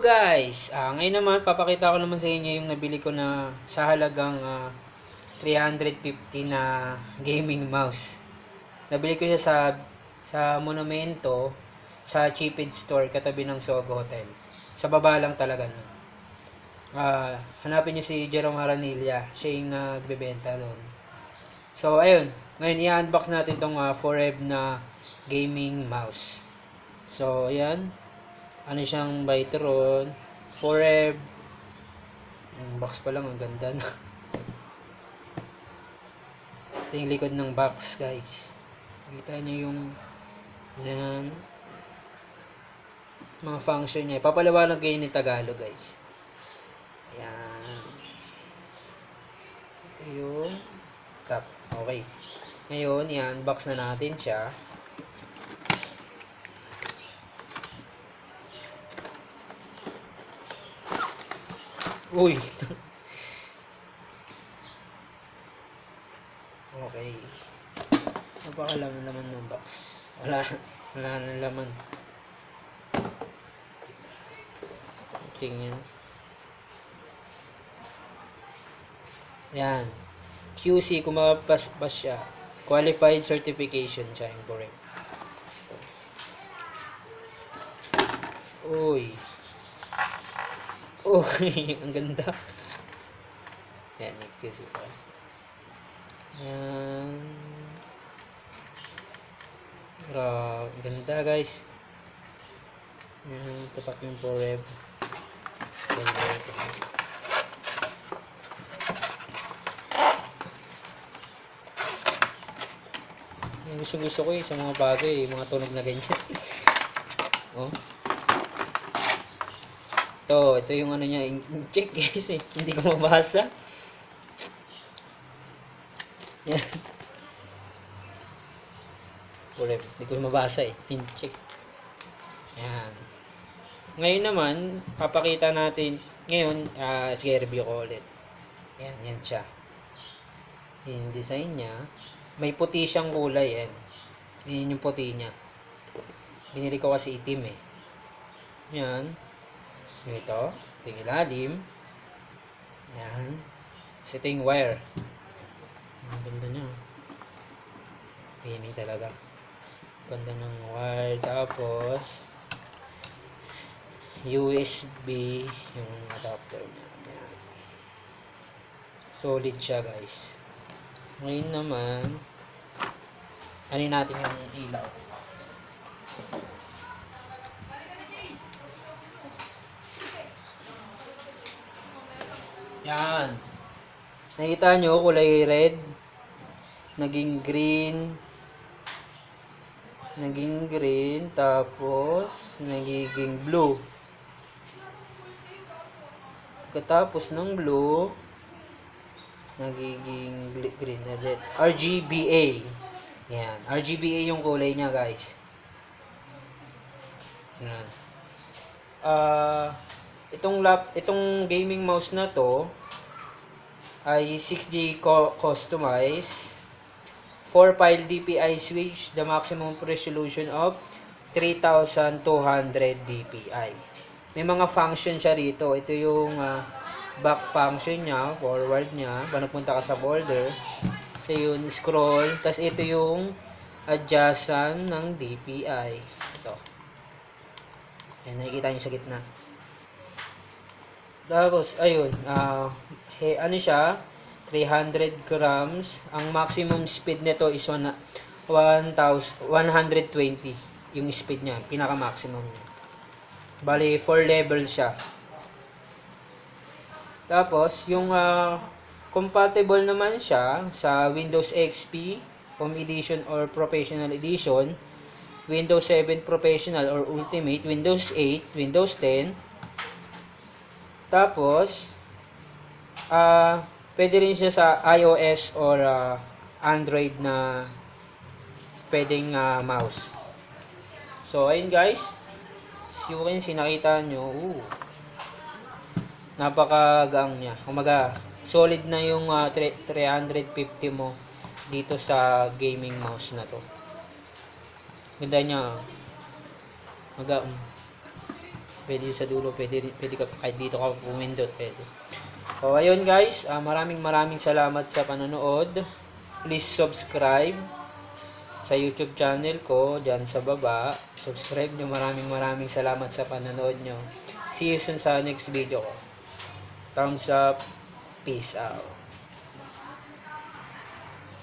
guys, ngayon naman papakita ko naman sa inyo yung nabili ko na sa halagang 350 na gaming mouse. Nabili ko siya sa Monumento, sa Cheapid Store katabi ng Sogo Hotel. Sa baba lang talaga no. Hanapin niyo si Jerome Aranilla, siya yung nagbebenta doon. So ayun, ngayon i-unbox natin tong Foreb na gaming mouse. So ayan, ano siyang Bytron, Foreb. Yung box pa lang, ang ganda na. Ito yung likod ng box, guys. Kita niyo yung yan, mga function niya. Papaliwanag kayo ni Tagalog, guys. Yan. Ito yung top. Okay. Ngayon, i-unbox na natin siya. Uy! Okay. Napakalaman naman ng box. Wala na laman. Tingnan. Yan. QC, kung mapaspas siya. Qualified certification siya yung correct. Uy. Uy, ang ganda. Yan, QC pass. Yan. Ganda, guys. Yan, tatak yung Foreb. Ganda ito. Yan, gusto ko sa mga bagay, mga tunog na ganyan. Oh. Ito yung ano niya, check guys eh. Hindi ko mabasa. Yan. Foreb, hindi ko mabasa eh. Check. Yan. Ngayon naman, papakita natin. Ngayon, sige, review ko ulit. Yan siya. Yung design niya. May puti siyang kulay. Yan yung puti niya. Binili ko kasi itim eh. Yan. Ito yung ilalim. Yan. Ito yung wire. Ang ganda niya. Gaming talaga. Ganda ng wire. Tapos USB yung adapter niya. Yan. Solid siya, guys. Ngayon naman, ano natin yung ilaw. Yan. Nakita nyo, kulay red. Naging green. Tapos, nagiging blue. Pagkatapos ng blue, nagiging green na din. RGBA. Yan. RGBA yung kulay niya, guys. Yan. Itong gaming mouse na to ay 6D customized, 4-pile DPI switch, the maximum resolution of 3200 DPI. May mga function siya rito. Ito yung back function niya, forward niya, pag nagpunta ka sa border. So yun, scroll. Tapos ito yung adjustan ng DPI. Ito. Ayan, nakikita nyo sa gitna. Tapos, ayun, ano siya, 300 grams. Ang maximum speed nito is 120 yung speed niya, pinaka-maximum niya. Bali, 4 level siya. Tapos, yung compatible naman siya sa Windows XP, Home Edition or Professional Edition, Windows 7 Professional or Ultimate, Windows 8, Windows 10. Tapos, pwede rin siya sa iOS or Android na pwedeng mouse. So, ayun guys. As you can see, nakita nyo, napakagaang niya. Kumaga, solid na yung 350 mo dito sa gaming mouse na to. Ganda niya. Magaang. Pwede sa dulo, pwede ka, kahit dito ka pumindot, pwede. So, ayun guys, maraming salamat sa panonood. Please subscribe sa YouTube channel ko, dyan sa baba. Subscribe nyo. Maraming salamat sa panonood nyo. See you soon sa next video ko. Thumbs up. Peace out.